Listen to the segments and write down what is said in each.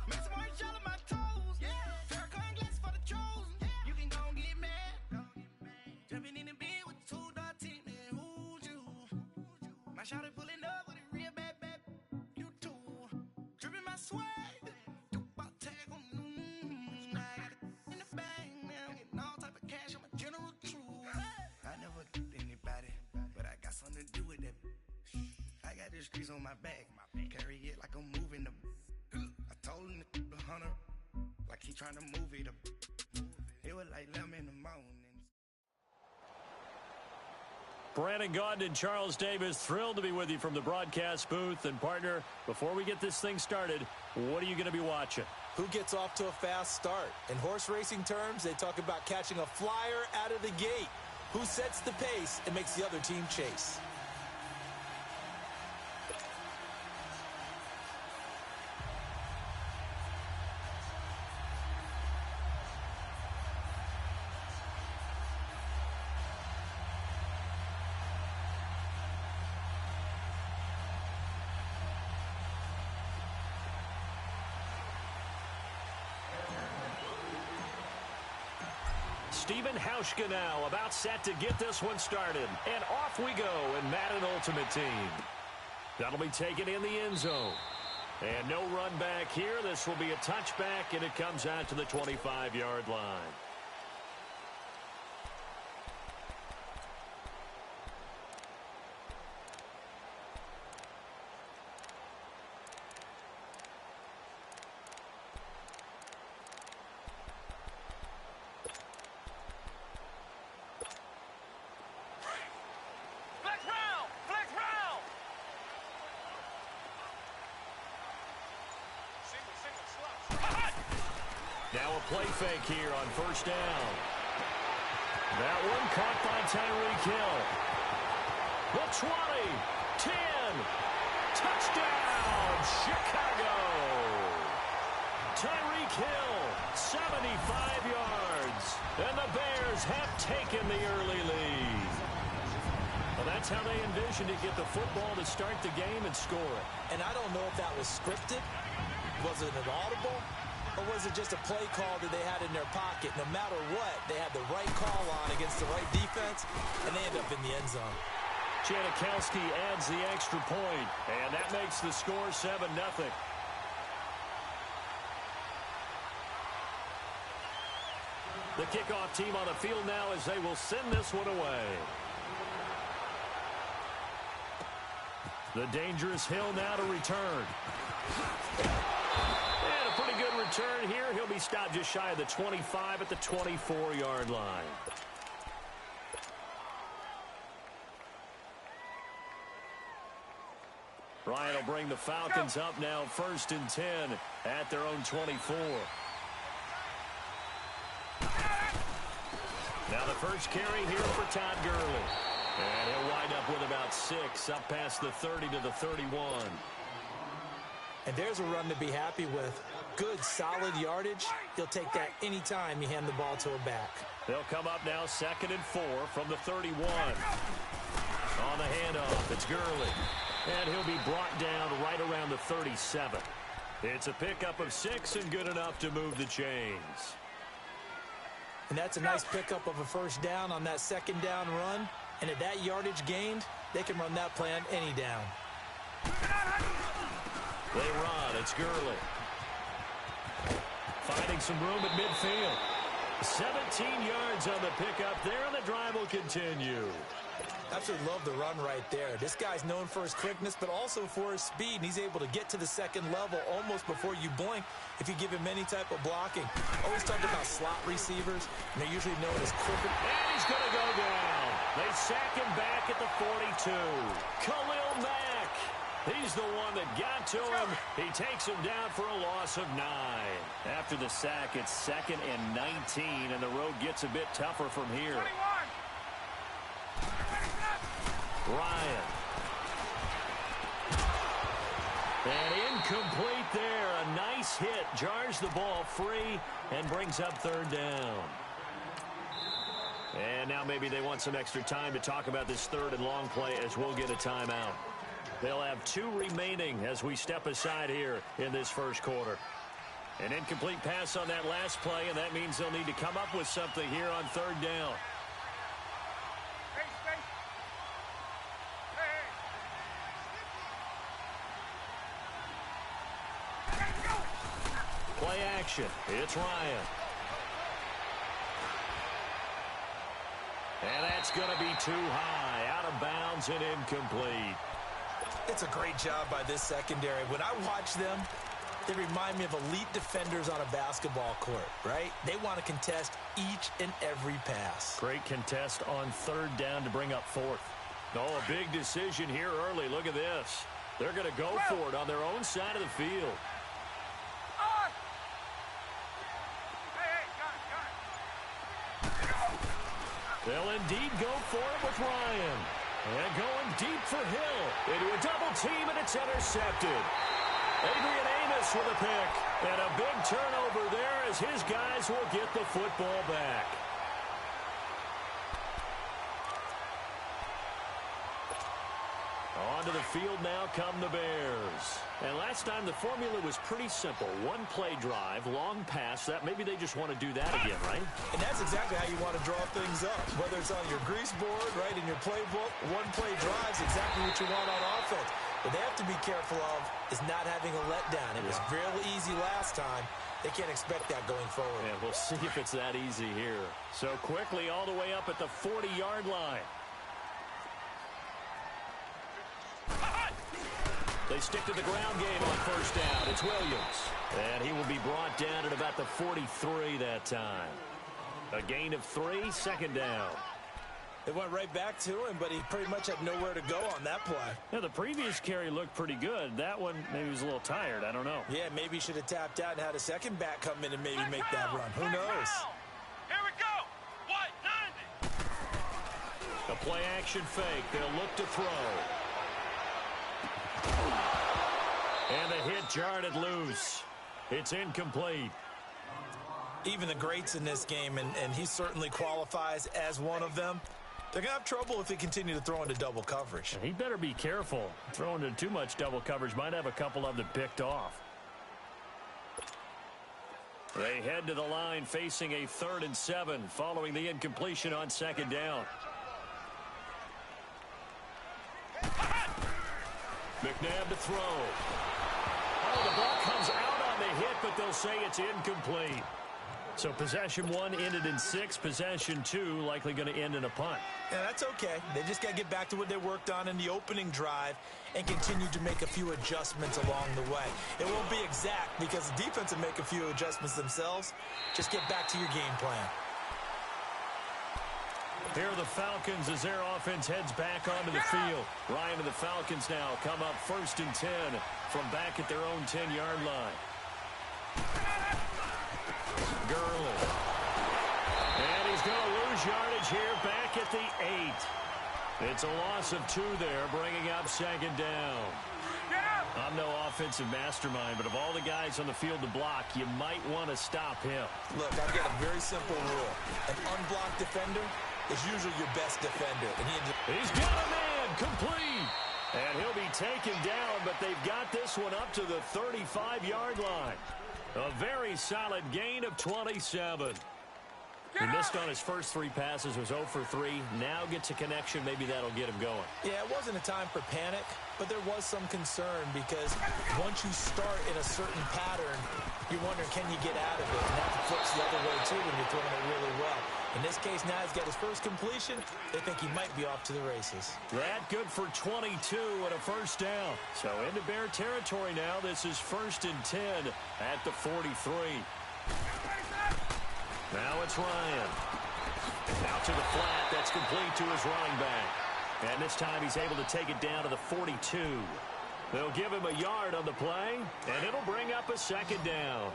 Make some orange gel on my toes. Farrakhan glass for the trolls. You can go and get mad. Jumping in the bed with 2 dark teeth, man. Who's you? My shawty pulling up with a real bad. You too. Dripping my swag. Dubai tag on. I got it in the bag, man. I'm getting all type of cash. I'm a general true. I never did anybody, but I got something to do with that. I got the streets on my back. Carry it like I'm moving the. I told him the 100, like he trying to move it up. It was like 11 in the morning. Brandon Gaudin and Charles Davis, thrilled to be with you from the broadcast booth. And partner, before we get this thing started, what are you going to be watching? Who gets off to a fast start? In horse racing terms, they talk about catching a flyer out of the gate. Who sets the pace and makes the other team chase? Steven Hauschka now about set to get this one started. And off we go in Madden Ultimate Team. That'll be taken in the end zone. And no run back here. This will be a touchback, and it comes out to the 25-yard line. Now a play fake here on first down. That one caught by Tyreek Hill. The 20, 10, touchdown, Chicago. Tyreek Hill, 75 yards, and the Bears have taken the early lead. Well, that's how they envisioned to get the football to start the game and score it. And I don't know if that was scripted. Was it an audible? Or was it just a play call that they had in their pocket? No matter what, they had the right call on against the right defense, and they end up in the end zone. Janikowski adds the extra point, and that makes the score 7-0. The kickoff team on the field now as they will send this one away. The dangerous Hill now to return. And a pretty good return here. He'll be stopped just shy of the 25 at the 24-yard line. Ryan will bring the Falcons up now 1st and 10 at their own 24. Now the first carry here for Todd Gurley. And he'll wind up with about 6 up past the 30 to the 31. And there's a run to be happy with. Good, solid yardage. He'll take that anytime you hand the ball to a back. They'll come up now 2nd and 4 from the 31. On the handoff, it's Gurley. And he'll be brought down right around the 37. It's a pickup of 6 and good enough to move the chains. And that's a nice pickup of a first down on that second down run. And at that yardage gained, they can run that play on any down. They run. It's Gurley. Finding some room at midfield. 17 yards on the pickup there, and the drive will continue. Absolutely love the run right there. This guy's known for his quickness, but also for his speed, and he's able to get to the second level almost before you blink if you give him any type of blocking. Always talked about slot receivers, and they're usually known as quicker. And he's going to go down. They sack him back at the 42. Khalil Mack. He's the one that got to him. He takes him down for a loss of 9. After the sack, it's 2nd and 19, and the road gets a bit tougher from here. 21. Ryan. And incomplete there. A nice hit. Jars the ball free and brings up 3rd down. And now maybe they want some extra time to talk about this 3rd and long play as we'll get a timeout. They'll have 2 remaining as we step aside here in this first quarter. An incomplete pass on that last play, and that means they'll need to come up with something here on 3rd down. Play action. It's Ryan. And that's going to be too high. Out of bounds and incomplete. It's a great job by this secondary. When I watch them, they remind me of elite defenders on a basketball court, right? They want to contest each and every pass. Great contest on 3rd down to bring up 4th. Oh, a big decision here early. Look at this. They're going to go for it on their own side of the field. They'll indeed go for it with Ryan. And going deep for Hill. Into a double team, and it's intercepted. Adrian Amos with a pick. And a big turnover there as his guys will get the football back. Onto the field now come the Bears. And last time the formula was pretty simple. 1 play drive, long pass. That maybe they just want to do that again, right? And that's exactly how you want to draw things up. Whether it's on your grease board, right, in your playbook, 1 play drive is exactly what you want on offense. What they have to be careful of is not having a letdown. It was real easy last time. They can't expect that going forward. And we'll see if it's that easy here. So quickly all the way up at the 40-yard line. They stick to the ground game on 1st down. It's Williams. And he will be brought down at about the 43 that time. A gain of 3, 2nd down. They went right back to him, but he pretty much had nowhere to go on that play. Yeah, the previous carry looked pretty good. That one, maybe he was a little tired. I don't know. Yeah, maybe he should have tapped out and had a second back come in and maybe make that run. Who knows? Here we go. White 90. A play action fake. They'll look to throw. And the hit jarred it loose. It's incomplete. Even the greats in this game, and he certainly qualifies as one of them, they're going to have trouble if they continue to throw into double coverage. He better be careful. Throwing into too much double coverage might have a couple of them picked off. They head to the line facing a 3rd and 7 following the incompletion on 2nd down. McNabb to throw. Oh, the ball comes out on the hit, but they'll say it's incomplete. So possession 1 ended in 6. Possession 2 likely going to end in a punt. Yeah, that's okay. They just got to get back to what they worked on in the opening drive and continue to make a few adjustments along the way. It won't be exact because the defense will make a few adjustments themselves. Just get back to your game plan. Here are the Falcons as their offense heads back onto the field. Ryan and the Falcons now come up 1st and 10 from back at their own 10-yard line. Gurley. And he's going to lose yardage here back at the 8. It's a loss of 2 there, bringing up 2nd down. I'm no offensive mastermind, but of all the guys on the field to block, you might want to stop him. Look, I've got a very simple rule. An unblocked defender is usually your best defender. And he's got a man, complete. And he'll be taken down, but they've got this one up to the 35-yard line. A very solid gain of 27. He missed on his first 3 passes, was 0 for 3. Now gets a connection. Maybe that'll get him going. Yeah, it wasn't a time for panic, but there was some concern because once you start in a certain pattern, you're wondering, can you get out of it? And that flips the other way, too, when you're throwing it really well. In this case, now he's got his first completion. They think he might be off to the races. That good for 22 and a 1st down. So into Bear territory now. This is 1st and 10 at the 43. Now it's Ryan. Out to the flat. That's complete to his running back. And this time he's able to take it down to the 42. They'll give him a yard on the play, and it'll bring up a 2nd down.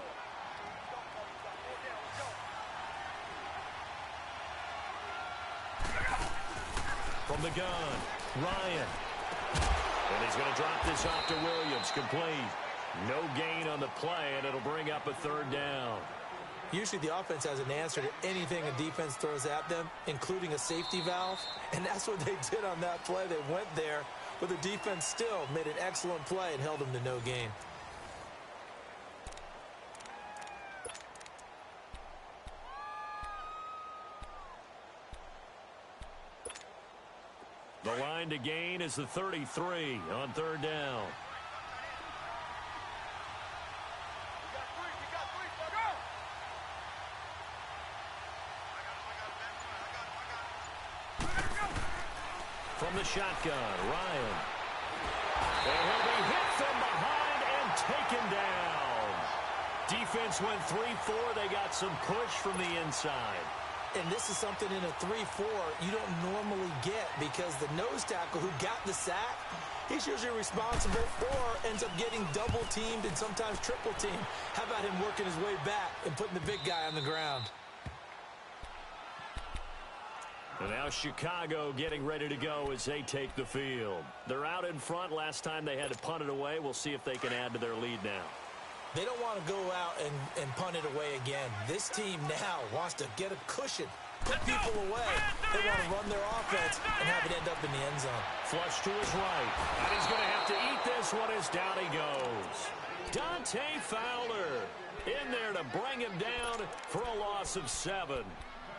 From the gun, Ryan. And he's going to drop this off to Williams. Complete. No gain on the play, and it'll bring up a 3rd down. Usually the offense has an answer to anything a defense throws at them, including a safety valve. And that's what they did on that play. They went there but the defense still made an excellent play and held them to no gain. The line to gain is the 33 on third down. From the shotgun, Ryan. And he'll be hit from behind and taken down. Defense went 3-4. They got some push from the inside. And this is something in a 3-4 you don't normally get because the nose tackle who got the sack, he's usually responsible or ends up getting double-teamed and sometimes triple-teamed. How about him working his way back and putting the big guy on the ground? And now Chicago getting ready to go as they take the field. They're out in front. Last time they had to punt it away. We'll see if they can add to their lead now. They don't want to go out and punt it away again. This team now wants to get a cushion, put people away. They want to run their offense and have it end up in the end zone. Flush to his right. And he's going to have to eat this one as down he goes. Dante Fowler in there to bring him down for a loss of 7.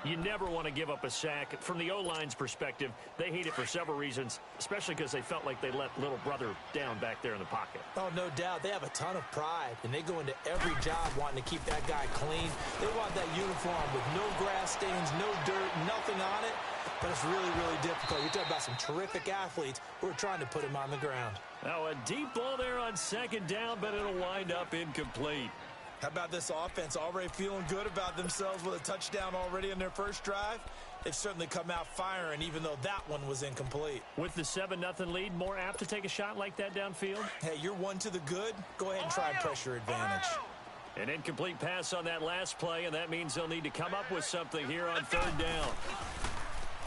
You never want to give up a sack. From the O-line's perspective, they hate it for several reasons, especially because they felt like they let little brother down back there in the pocket. Oh, no doubt. They have a ton of pride, and they go into every job wanting to keep that guy clean. They want that uniform with no grass stains, no dirt, nothing on it. But it's really, really difficult. You're talking about some terrific athletes who are trying to put him on the ground. Now, a deep ball there on second down, but it'll wind up incomplete. How about this offense already feeling good about themselves with a touchdown already in their first drive? They've certainly come out firing, even though that one was incomplete. With the 7-0 lead, more apt to take a shot like that downfield? Hey, you're one to the good. Go ahead and try and press your advantage. An incomplete pass on that last play, and that means they'll need to come up with something here on third down.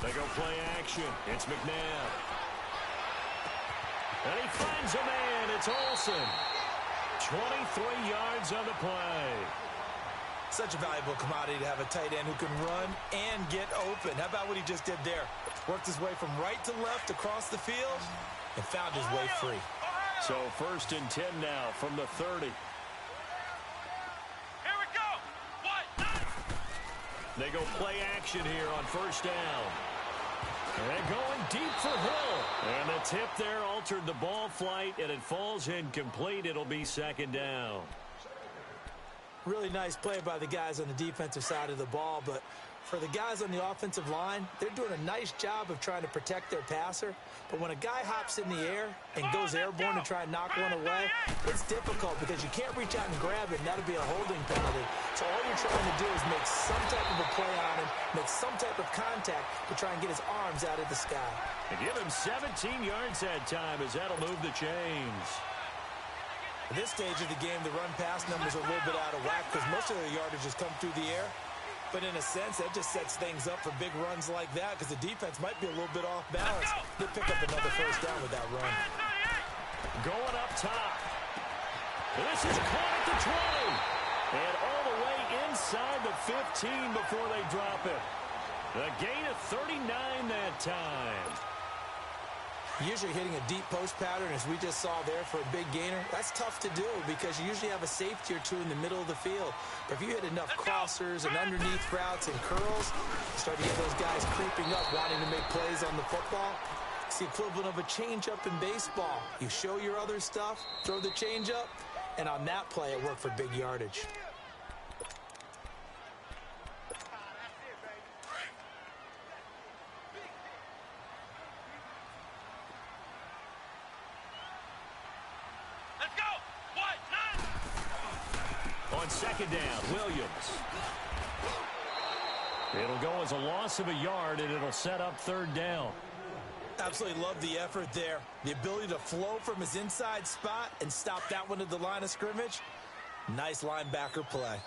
They go play action. It's McNabb. And he finds a man. It's Olsen. 23 yards on the play. Such a valuable commodity to have a tight end who can run and get open. How about what he just did there? Worked his way from right to left across the field and found his way free. So 1st and 10 now from the 30. Here we go. What? They go play action here on first down. And going deep for Hill. And the tip there altered the ball flight, and it falls incomplete. It'll be 2nd down. Really nice play by the guys on the defensive side of the ball, but for the guys on the offensive line, they're doing a nice job of trying to protect their passer. But when a guy hops in the air and goes airborne to try and knock one away, it's difficult because you can't reach out and grab it, and that'll be a holding penalty. So all you're trying to do is make some type of a play on him, make some type of contact to try and get his arms out of the sky. And give him 17 yards that time as that'll move the chains. At this stage of the game, the run-pass numbers are a little bit out of whack because most of the yardage has come through the air. But in a sense, that just sets things up for big runs like that because the defense might be a little bit off balance. They'll pick up another first down with that run. Going up top. This is caught at the 20. And all the way inside the 15 before they drop it. A gain of 39 that time. Usually hitting a deep post pattern, as we just saw there for a big gainer, that's tough to do because you usually have a safety or two in the middle of the field. But if you hit enough crossers and underneath routes and curls, you start to get those guys creeping up, wanting to make plays on the football. It's the equivalent of a changeup in baseball. You show your other stuff, throw the changeup, and on that play, it worked for big yardage. On 2nd down, Williams. It'll go as a loss of a yard, and it'll set up 3rd down. Absolutely love the effort there. The ability to flow from his inside spot and stop that one at the line of scrimmage. Nice linebacker play.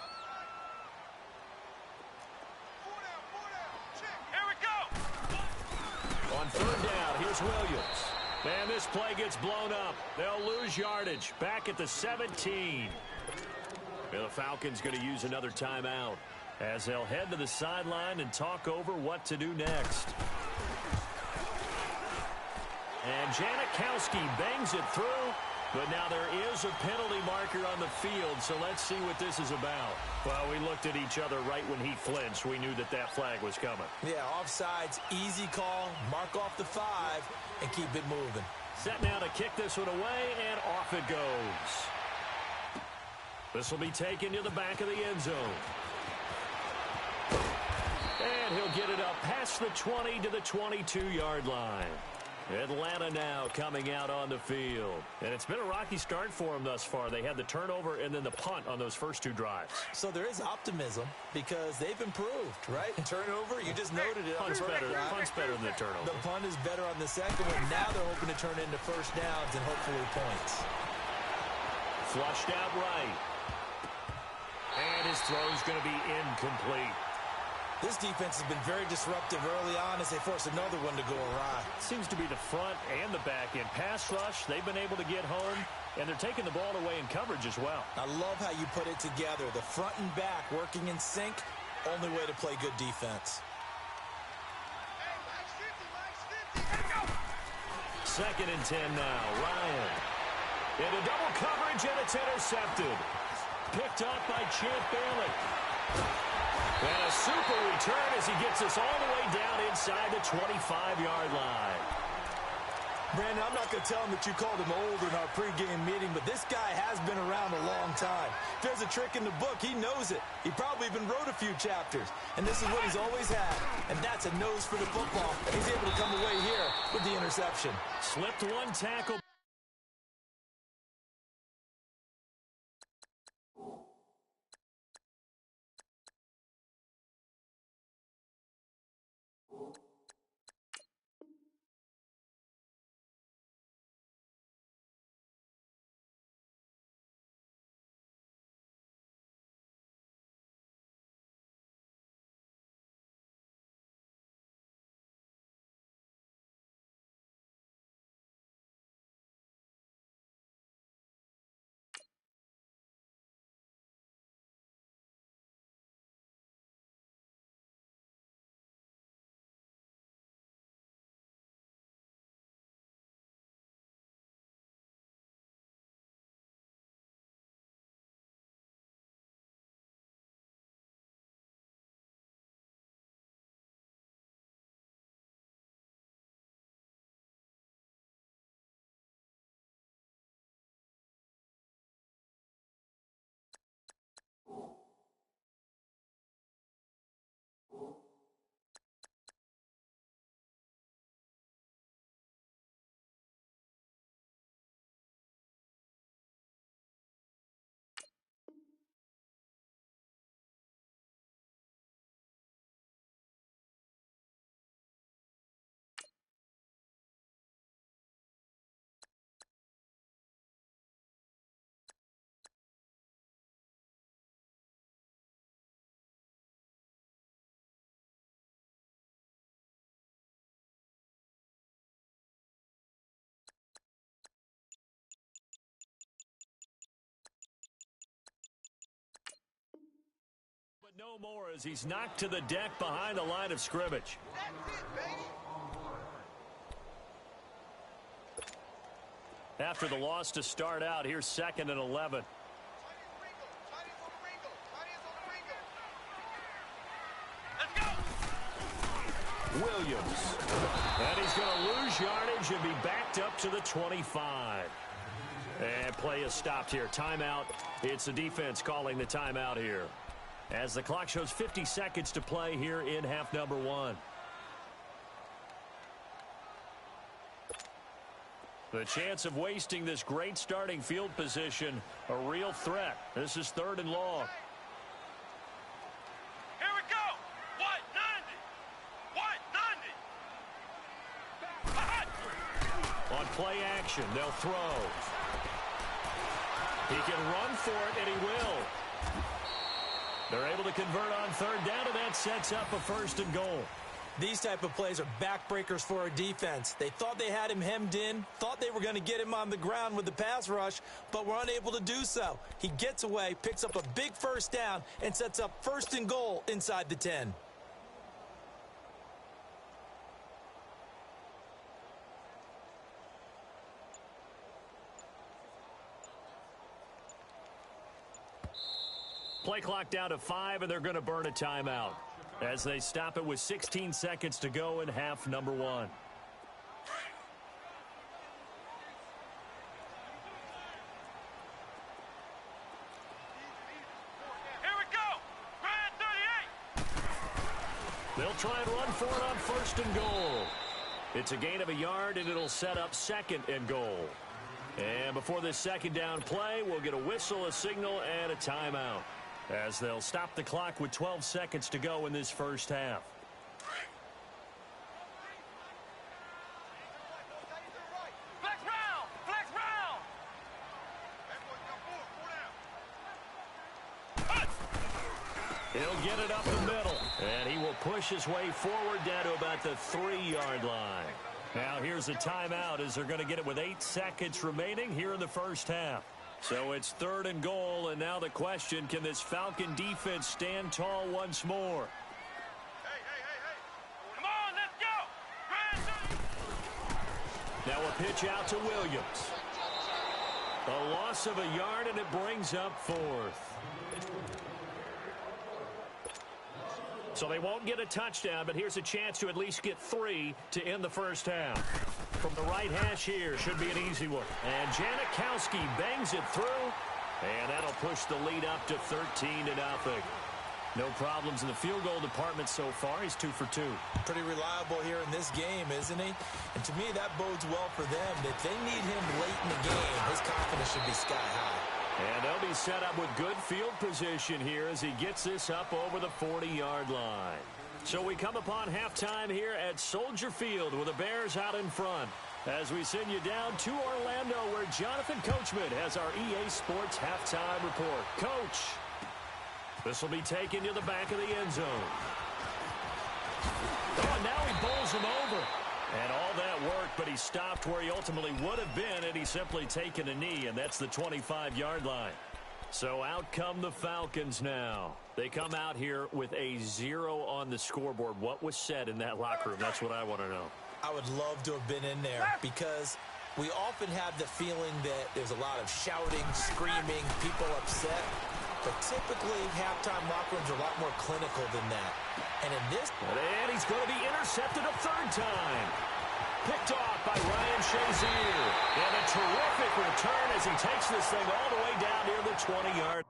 Here we go. On 3rd down, here's Williams. And this play gets blown up. They'll lose yardage back at the 17. And the Falcons going to use another timeout as they'll head to the sideline and talk over what to do next. And Janikowski bangs it through. But now there is a penalty marker on the field, so let's see what this is about. Well, we looked at each other right when he flinched. We knew that that flag was coming. Yeah, offsides, easy call. Mark off the 5 and keep it moving. Set now to kick this one away, and off it goes. This will be taken to the back of the end zone. And he'll get it up past the 20 to the 22-yard line. Atlanta now coming out on the field. And it's been a rocky start for them thus far. They had the turnover and then the punt on those first 2 drives. So there is optimism because they've improved, right? Turnover, you just noted it. Punt's better than the turnover. The punt is better on the second one. Now they're hoping to turn into first downs and hopefully points. Flushed out right. And his throw's going to be incomplete. This defense has been very disruptive early on as they force another one to go awry. Seems to be the front and the back end. Pass rush, they've been able to get home, and they're taking the ball away in coverage as well. I love how you put it together. The front and back working in sync, only way to play good defense. Second and 10 now. Ryan. Into double coverage, and it's intercepted. Picked up by Champ Bailey. And a super return as he gets us all the way down inside the 25-yard line. Brandon, I'm not going to tell him that you called him old in our pregame meeting, but this guy has been around a long time. If there's a trick in the book, he knows it. He probably even wrote a few chapters. And this is what he's always had. And that's a nose for the football. And he's able to come away here with the interception. Slipped one tackle. No more as he's knocked to the deck behind the line of scrimmage. That's it, baby. After the loss to start out, here's 2nd and 11. Let's go. Williams. And he's going to lose yardage and be backed up to the 25. And play is stopped here. Timeout. It's the defense calling the timeout here, as the clock shows 50 seconds to play here in half number 1. The chance of wasting this great starting field position, a real threat. This is 3rd and long. Here we go. What? On play action, they'll throw. He can run for it, and he will. They're able to convert on 3rd down, and that sets up a 1st and goal. These type of plays are backbreakers for a defense. They thought they had him hemmed in, thought they were going to get him on the ground with the pass rush, but were unable to do so. He gets away, picks up a big 1st down, and sets up 1st and goal inside the 10. Play clock down to 5, and they're going to burn a timeout as they stop it with 16 seconds to go in half number 1. They'll try and run for it on 1st and goal. It's a gain of a yard, and it'll set up 2nd and goal. And before this 2nd down play, we'll get a whistle, a signal, and a timeout as they'll stop the clock with 12 seconds to go in this first half. Flex round! Flex round! He'll get it up the middle, and he will push his way forward down to about the 3-yard line. Now here's a timeout as they're going to get it with 8 seconds remaining here in the first half. So it's 3rd and goal, and now the question, can this Falcon defense stand tall once more? Hey. Come on, let's go! Now a pitch out to Williams. A loss of a yard, and it brings up 4th. So they won't get a touchdown, but here's a chance to at least get 3 to end the first half. From the right hash here, should be an easy one. And Janikowski bangs it through, and that'll push the lead up to 13-0. No problems in the field goal department so far. He's 2 for 2. Pretty reliable here in this game, isn't he? And to me, that bodes well for them. If they need him late in the game, his confidence should be sky high. And they'll be set up with good field position here as he gets this up over the 40-yard line. So we come upon halftime here at Soldier Field with the Bears out in front as we send you down to Orlando where Jonathan Coachman has our EA Sports halftime report. Coach, this will be taken to the back of the end zone. Oh, and now he bowls him over. And all that worked, but he stopped where he ultimately would have been, and he's simply taken a knee, and that's the 25-yard line. So out come the Falcons now. They come out here with a 0 on the scoreboard. What was said in that locker room? That's what I want to know. I would love to have been in there because we often have the feeling that there's a lot of shouting, screaming, people upset. But typically, halftime locker rooms are a lot more clinical than that. And in this... And he's going to be intercepted a 3rd time. Picked off by Ryan Shazier. And a terrific return as he takes this thing all the way down near the 20-yard.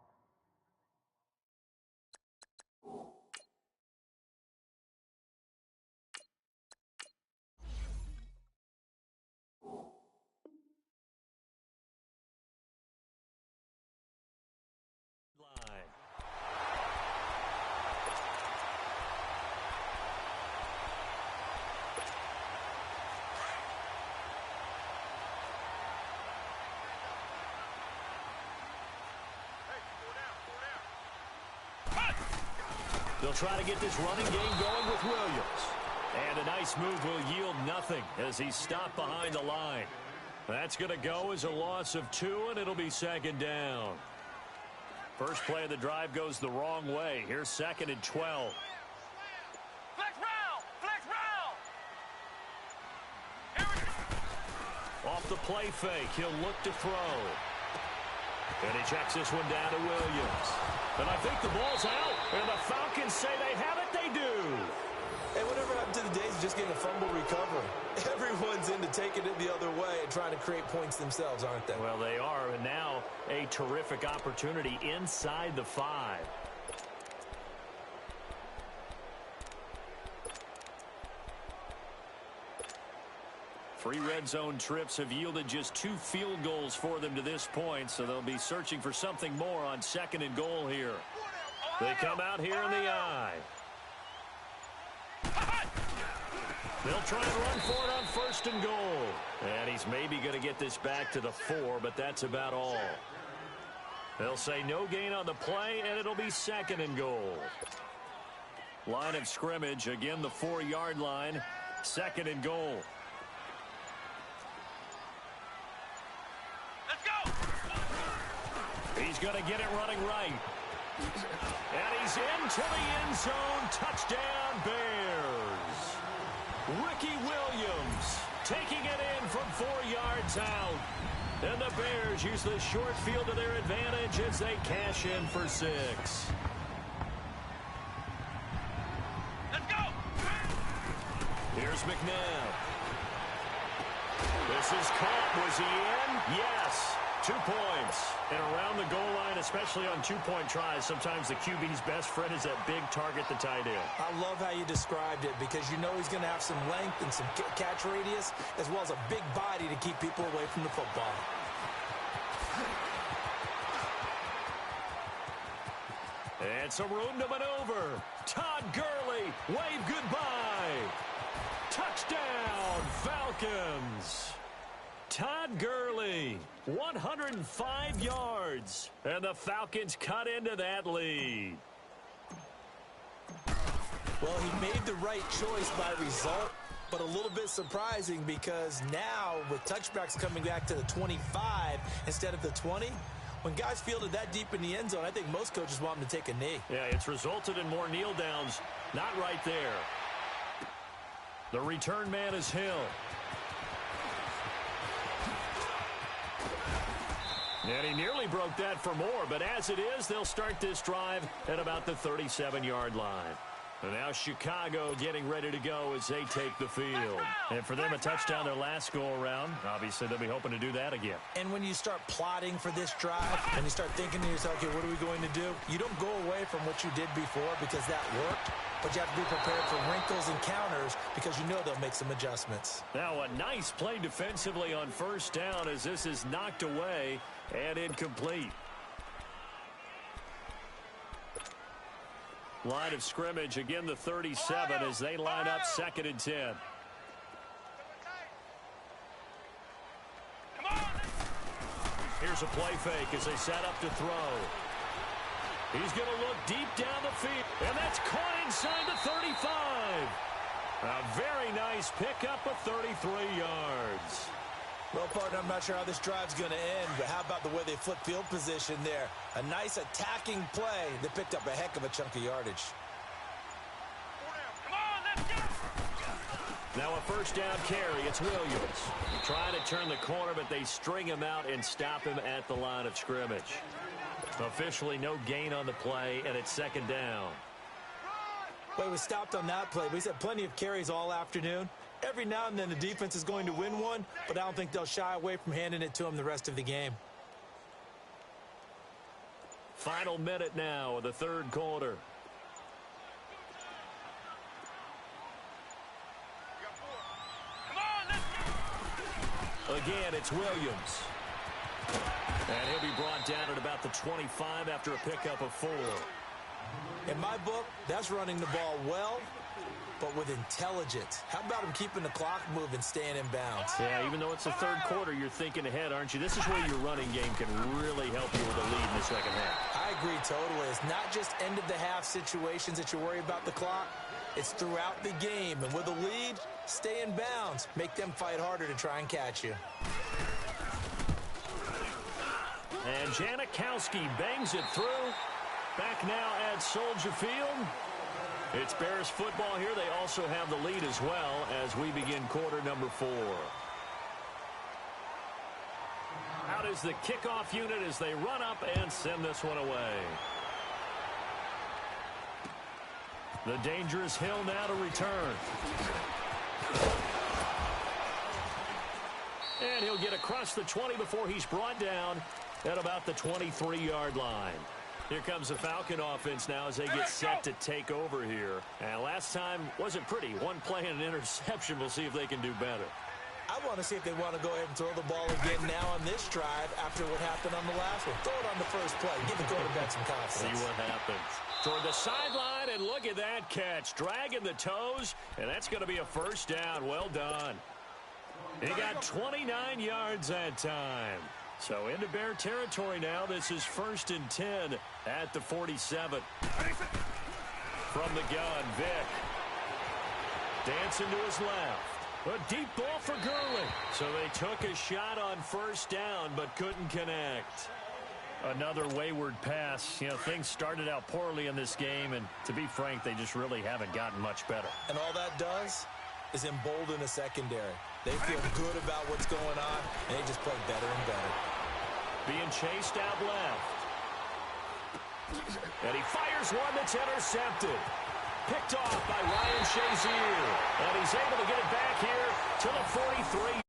They'll try to get this running game going with Williams. And a nice move will yield nothing as he's stopped behind the line. That's going to go as a loss of 2, and it'll be 2nd down. First play of the drive goes the wrong way. Here's 2nd and 12. Flex round! Flex round! Off the play fake, he'll look to throw. And he checks this one down to Williams. And I think the ball's out. And the Falcons say they have it. They do. Hey, whatever happened to the days of just getting a fumble recovery? Everyone's into taking it the other way and trying to create points themselves, aren't they? Well, they are. And now a terrific opportunity inside the 5. Three red zone trips have yielded just 2 field goals for them to this point, so they'll be searching for something more on 2nd and goal here. They come out here in the eye. They'll try and run for it on 1st and goal. And he's maybe going to get this back to the 4, but that's about all. They'll say no gain on the play, and it'll be 2nd and goal. Line of scrimmage, again the 4-yard line, 2nd and goal. He's going to get it running right. And he's into the end zone. Touchdown, Bears. Ricky Williams taking it in from 4 yards out. And the Bears use the short field to their advantage as they cash in for 6. Let's go! Here's McNabb. This is caught. Was he in? Yes. 2 points. And around the goal line, especially on two-point tries, sometimes the QB's best friend is that big target, the tight end. I love how you described it because you know he's going to have some length and some catch radius as well as a big body to keep people away from the football. And some room to maneuver. Todd Gurley, wave goodbye. Touchdown, Falcons. Todd Gurley, 105 yards. And the Falcons cut into that lead. Well, he made the right choice by result, but a little bit surprising because now with touchbacks coming back to the 25 instead of the 20, when guys fielded that deep in the end zone, I think most coaches want them to take a knee. Yeah, it's resulted in more kneel downs. Not right there. The return man is Hill. And he nearly broke that for more, but as it is, they'll start this drive at about the 37-yard line. And now Chicago getting ready to go as they take the field. And for them, a touchdown their last go-around. Obviously, they'll be hoping to do that again. And when you start plotting for this drive and you start thinking to yourself, okay, what are we going to do? You don't go away from what you did before because that worked, but you have to be prepared for wrinkles and counters because you know they'll make some adjustments. Now a nice play defensively on first down as this is knocked away and incomplete. Line of scrimmage, again the 37 as they line up 2nd and 10. Here's a play fake as they set up to throw. He's going to look deep down the field, and that's caught inside the 35. A very nice pickup of 33 yards. Well, partner, I'm not sure how this drive's going to end, but how about the way they flip field position there? A nice attacking play that picked up a heck of a chunk of yardage. Come on, let's go! Now a first down carry. It's Williams. Trying to turn the corner, but they string him out and stop him at the line of scrimmage. Officially no gain on the play, and it's 2nd down. Well, he was stopped on that play, but he's had plenty of carries all afternoon. Every now and then the defense is going to win one, but I don't think they'll shy away from handing it to him the rest of the game. Final minute now of the 3rd quarter. Again, it's Williams. And he'll be brought down at about the 25 after a pickup of 4. In my book, that's running the ball well, but with intelligence. How about him keeping the clock moving, staying in bounds? Yeah, even though it's the 3rd quarter, you're thinking ahead, aren't you? This is where your running game can really help you with a lead in the 2nd half. I agree totally. It's not just end-of-the-half situations that you worry about the clock. It's throughout the game. And with a lead, stay in bounds. Make them fight harder to try and catch you. And Janikowski bangs it through. Back now at Soldier Field. It's Bears football here. They also have the lead as well as we begin quarter number 4. Out is the kickoff unit as they run up and send this one away. The dangerous Hill now to return. And he'll get across the 20 before he's brought down at about the 23-yard line. Here comes the Falcon offense now as they get set to take over here. And last time wasn't pretty. One play and an interception. We'll see if they can do better. I want to see if they want to go ahead and throw the ball again now on this drive after what happened on the last one. Throw it on the first play. Give the quarterback some confidence. See what happens. Toward the sideline, and look at that catch. Dragging the toes, and that's going to be a first down. Well done. He got 29 yards that time. So into Bear territory now. This is 1st and 10 at the 47. From the gun, Vick. Dancing to his left. A deep ball for Gurley. So they took a shot on first down but couldn't connect. Another wayward pass. You know, things started out poorly in this game, and to be frank, they just really haven't gotten much better. And all that does is embolden a secondary. They feel good about what's going on, and they just play better and better. Being chased out left. And he fires one that's intercepted. Picked off by Ryan Shazier. And he's able to get it back here to the 43.